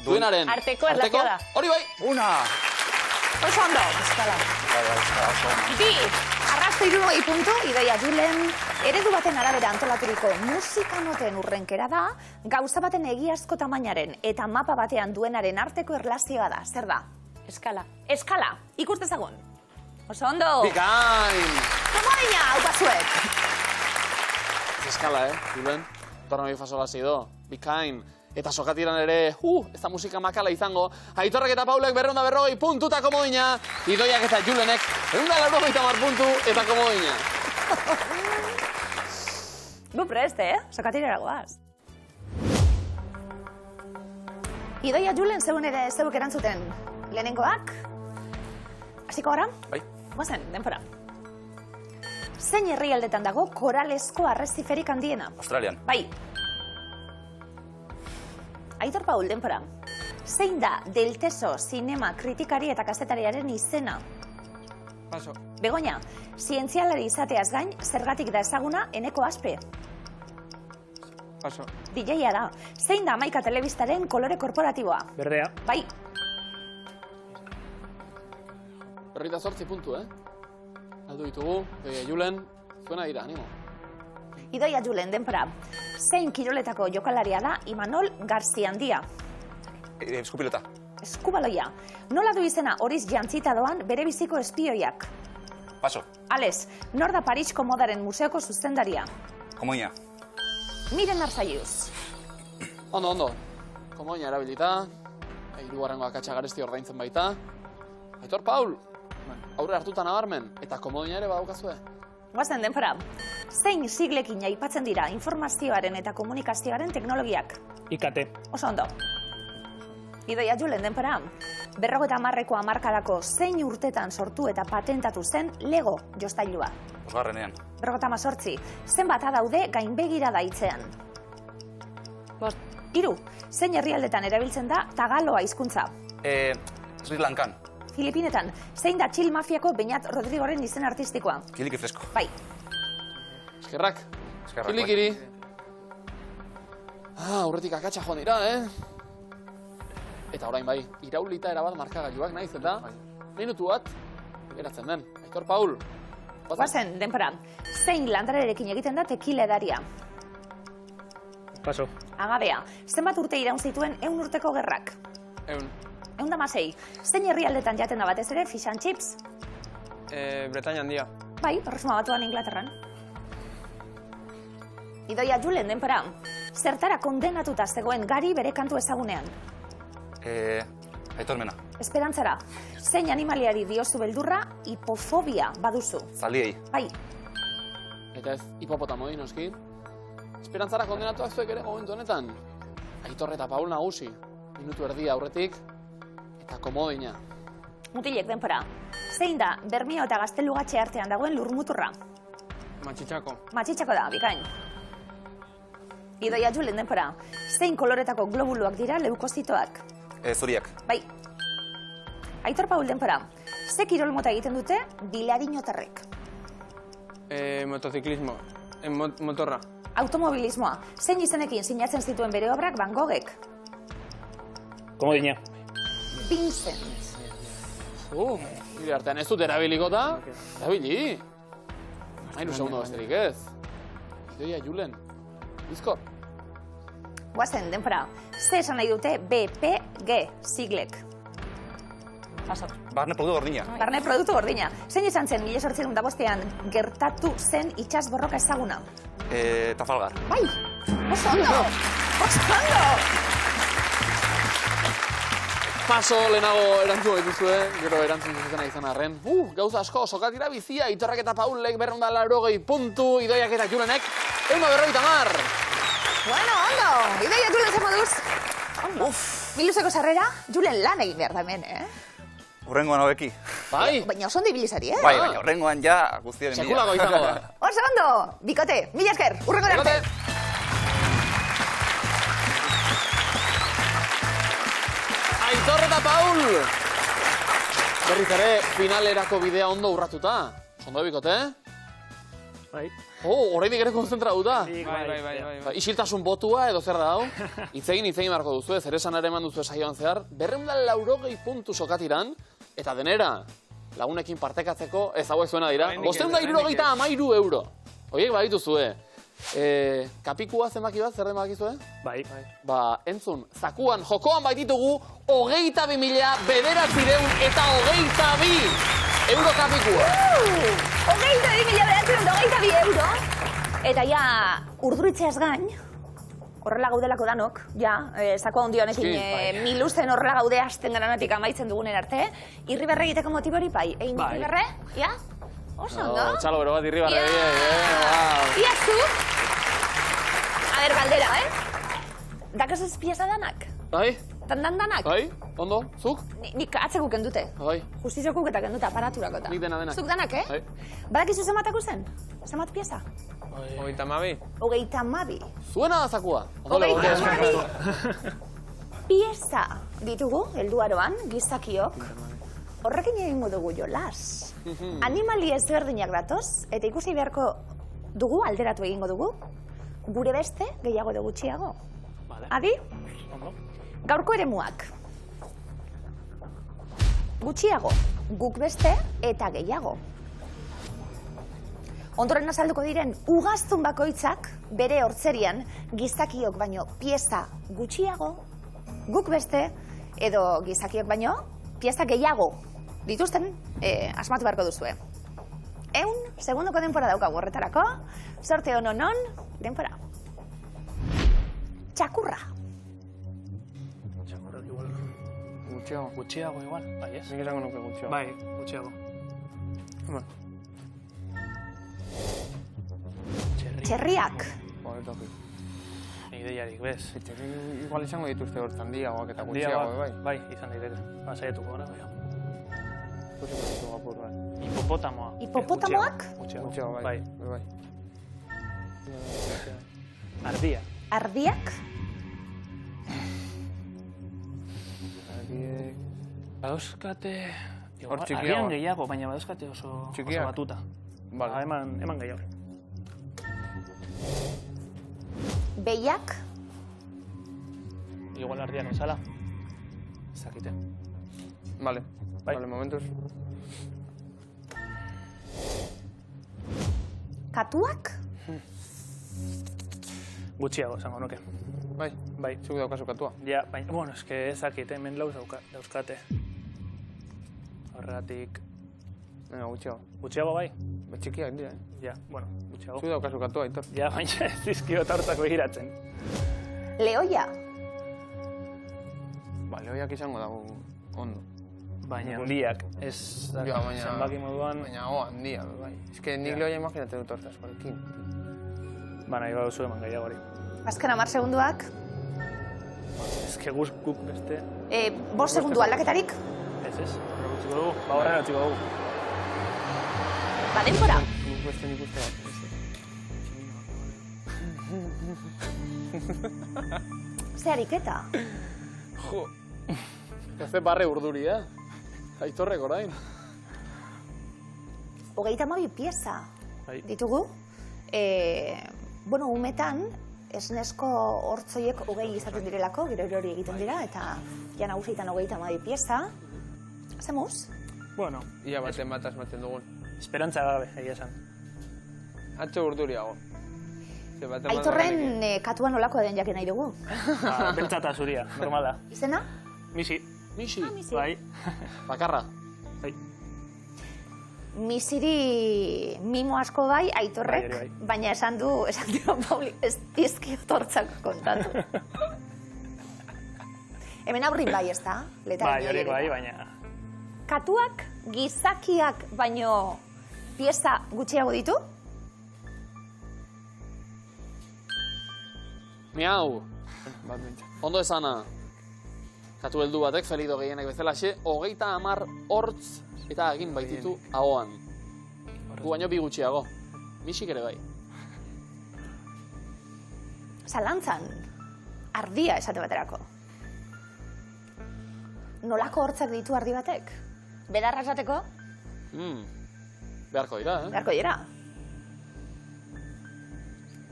Duenaren. Arteko erlazioa da. Hori bai. Una. Oso ondo. Bi. Beste 60 puntu, Idoia Julen, eredu baten arabera antolaturiko musika noten urrenkera da, gauza baten egiazko tamainaren eta mapa batean duenaren arteko erlazioa da. Zer da? Eskala. Eskala, ikus dezagun. Oso ondo. Bikain! Komoina, haupazuek. Eskala, Julen? Torna mi fasola zido. Bikain. Eta sokatiran ere, ez da musika makala izango. Aitorrek eta Paulek 240 puntu eta komodina. Idoiak eta Julenek 180 puntu eta komodina. Bu preste, sokatirera goaz. Idoia Julen zeuk erantzuten lehenengoak. Hasiko gara? Bai. Guazen, denpora. Zein herrialdetan dago koralesko arreziferik handiena? Australian. Bai. Aitor Paul, denpora. Zein da Delteso zinema kritikari eta kazetariaren izena? Paso. Begoña, zientzialari izateaz gain, zergatik da ezaguna Eneko Aspe? Paso. DJ-a da. Zein da Hamaika telebistaren kolore korporatiboa? Berdea. Bai. 48 puntu, Aldu ditugu, Idoia Julen, zuena dira, animo. Idoia Julen, denpora. Zein kiroletako jokalaria da Imanol Garziandia? Eskupilota. Eskubaloia. Nola du izena horiz jantzita doan bere biziko espioiak? Paso. Ales, nor da Parisko modaren museoko zuzendaria? Komodina. Miren Arzaiuz. Ondo. Komoina erabilita. Hirugarrengo akatsa garesti ordaintzen baita. Aitor Paul, aurre hartuta nabarmen, eta komodina ere badaukazue. Guazen, denpora. Zein siglekin aipatzen dira informazioaren eta komunikazioaren teknologiak? IKT. Oso ondo. Idoia Julen, denpora. 50ko hamarkadako zein urtetan sortu eta patentatu zen Lego jostailua? Bosgarrenean. 58. Zenbat daude gainbegira daitzean? 5. 3. Zein herrialdetan erabiltzen da tagaloa hizkuntza? Sri Lankan. Filipinetan, zein da Txil Mafiako Beñat Rodrigoren izen artistikoa? Kiliki fresko. Bai. Eskerrak. Kilikiri. Aurretik akatsa joan dira, Eta orain bai, iraulita erabat markagailuak naiz eta minutu bat geratzen den. Aitor Paul. Guazen, denpora. Zein landarerekin egiten da tekila edaria? Paso. Agabea. Zenbat urte iraun zituen 100 urteko gerrak? 106. Zein herrialdetan jaten da batez ere fish and chips? Bretaña handia. Bai, Erresuma Batuan Inglaterran. Idoia Julen, denpora. Zertara kondenatuta zegoen Gari bere kantu ezagunean? Aitor Mena. Esperantzara. Zein animaliari diozu beldurra hipofobia baduzu? Zaldiei. Bai. Eta ez hipopotamoi, noski. Esperantzara kondenatuak zuek ere momentu honetan. Aitor eta Paul nagusi. Minutu erdia aurretik. Eta komodina. Mutilek, denpora. Zein da Bermeo eta Gaztelugatxe artean dagoen lurmuturra? Matxitxako. Matxitxako da, bikain. Idoia Julen, denpora. Zein koloretako globuluak dira leukozitoak? Zuriak. Bai. Aitor Paul, denpora. Ze kirol mota egiten dute bilarinotarrek? Motociclismo. Motorra. Automobilismoa. Zein izenekin sinatzen zituen bere obrak Van Goghek? Komodina. Vincent. Nire artean ez dut erabiliko da. Erabili. 3 segundo besterik ez. Idoia Julen. Bizkor. Guazen, denpora. Ze esan nahi dute BPG siglek? Paso. Barne produktu gordina. Barne produktu gordina. Zein izan zen 1805 gertatu zen itsas borroka ezaguna? Trafalgar. Bai! Oso ondo! Oso ondo! Paso lehenago erantzun dituzue, gero erantzun zuzena izan arren. Gauza asko, sokatira bizia, Aitorrak eta Paulek 280 puntu, Idoiak eta Julenek 150. Bueno, ondo! Idoia Julen zer moduz? Ondo. Biluzeko sarrera, Julen lan egin behar da hemen, Horrengoan hobeki. Bai. Baina oso ondo ibilizari, Bai, baina horrengoan ja guztiaren bila. Sekulako izango da. Oso ondo! Bikote, mila esker, urrengo arte! Aitor eta Paul! Berriz ere, finalerako bidea ondo urratuta. Ondo bikote, Bai. Horreidik ere konzentratuta. Bai. Isiltasun botua edo zer da hau? Itzegin marko duzu, zer esan ere eman duzu saioan zehar. 280 puntu sokatiran, eta denera, lagunekin partekatzeko, ez hauek zuena dira, 573 euro. Oiek badituzue. Kapikua zenbaki bat, zer denbakizue? Bai. Ba, entzun, zakuan, jokoan baititugu, 22.922 euro kapikua. 22.922 euro. Eta ja, urduritzeaz gain, horrela gaudelako danok, ja, zakoa hundi honekin, milusten horrela gaude hasten garanatik amaitzen dugunen arte, irribarre egiteko motibori bai, egin irribarre, ja? Oso ondo? Txalo bero bat irribarre. Ia zu? A ber, galdera, Dakazuz pieza danak? Bai? Tandan danak? Bai? Ondo? Zuk? Nik atzeko kendute. Bai. Justizokuk eta kendute aparaturako eta. Nik dena denak. Zuk danak, Bai. Badakizu zematako zen? Zemat pieza? 32. Zuena da zakua. 32 pieza ditugu, helduaroan, gizakiok. Horrekin egingo dugu jolas. Animali ezberdinak datoz, eta ikusi beharko dugu, alderatu egingo dugu, gure beste gehiago edo gutxiago. Adi? Gaurko eremuak. Gutxiago, guk beste eta gehiago. Ondoren azalduko diren, ugaztun bakoitzak bere hortzerian gizakiok baino pieza gutxiago, guk beste edo gizakiok baino pieza gehiago dituzten asmatu beharko duzue. 100 segundoko denpora daukagu horretarako, sorte on, denpora. Txakurra. Txakurrak igual. Gutxiago. Gutxiago igual, bai ez? Nik esango nuke gutxiago. Bai, gutxiago. Txerriak. Ideiarik, bez. Igual izango dituzte hortan handiagoak eta gutxiago, bai. Bai, izan daiteke. Saiatuko gara, bai. Gutxiago apur, bai. Hipopotamoa. Hipopotamoak? Gutxiago, bai. Ardia. Ardiak? Badauzkate... Hor txikiagoa. Ardian gehiago, baina badauzkate oso batuta. Eman gehiago. Behiak? Igual ardian ezala. Zakite. Vale, momentuz. Katuak? Gutxiago, esango nuke. Bai, zuk daukazu katua. Ja, baina, bueno, eske ezakite, hemen lauz dauzkate. Horregatik... Gutxiago. Gutxiago bai? Txikiak dira, Ja, bueno, gutxiago. Zuk daukazu katua, Aitor. Ja, baina ez dizkio eta hortzak begiratzen. Lehoia? Lehoiak izango dago ondo. Baina handiak, ez zenbaki moduan... Baina handia, bai. Ez que nik lehoia imaginate dut hortaz, barekin. Ba, nahi baduzu eman gehiago hori. Azken 10 segunduak. Ez que guk beste... 5 segundu aldaketarik? Ez, horregatziko dugu. Ba, horregatziko dugu. Ba, denpora. Guk beste nik uste bat. Ze ariketa? Jo. Ez barre urduri, Aitorrek orain. 32 pieza ditugu. Bueno, umetan, esnesko hortzoiek 20 izaten direlako, gero hori egiten dira, eta ja nagusietan 32 pieza. Zemuz? Bueno. Ia baten bat asmatzen dugun. Esperantza gabe, egia esan. Atxe urduriago. Aitorren katua nolakoa den jakin nahi dugu. Beltza eta zuria, normala. Izena? Misi. Misi? Bai. Bakarra? Bai. Misiri mimo asko bai, Aitorrek, baina esan dio Pauli, ez dizkiot hortzak kontatu. Hemen aurrin bai, ez da? Bai, hori bai, baina... Katuak gizakiak baino pieza gutxiago ditu? Miau! Ondo esana. Katu heldu batek, Felido gehienek bezalaxe, 30 hortz eta egin baititu ahoan. Gu baino bi gutxiago. Misik ere bai. Zalantzan, ardia esate baterako. Nolako hortzak ditu ardi batek? Bedarra esateko? Beharko dira, Beharko dira.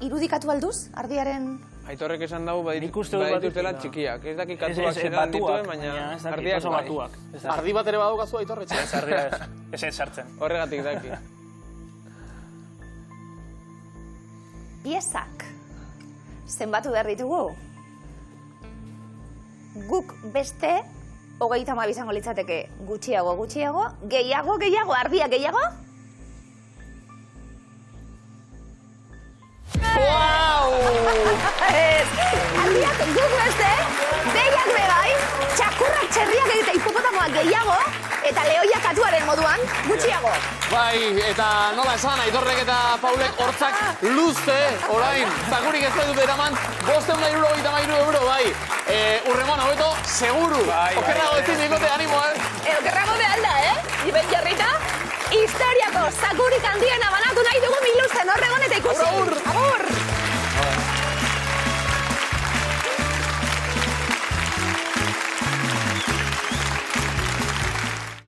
Irudikatu alduz, ardiaren Aitorrek esan dago Nik uste dut badituztela badituztela. txikiak. Ez dakik katuak zelan dituen, baina ardiak oso bai. batuak. Ardi bat ere badukazu Aitorretxe? Ez ardira ez. Ez sartzen. Horregatik daki. Piezak zenbatu behar ditugu? Guk beste 32 izango litzateke gutxiago, gehiago, ardia gehiago? Ardiak guk beste, behiak bebai, txakurrak, txerriak eta hipopotamoak gehiago, eta lehoiak katuaren moduan gutxiago. Bai, eta nola esan, Aitorrek eta Paulek hortzak luze, orain, zakurik ez dut eraman, 573 euro, bai. Urremon, hobeto, seguru. Okerrago ezin dikote, animo, Okerrago behalda, Iben Jarrita, historiako zakurik handiena banatu nahi dugu miluzen horregon eta ikusi.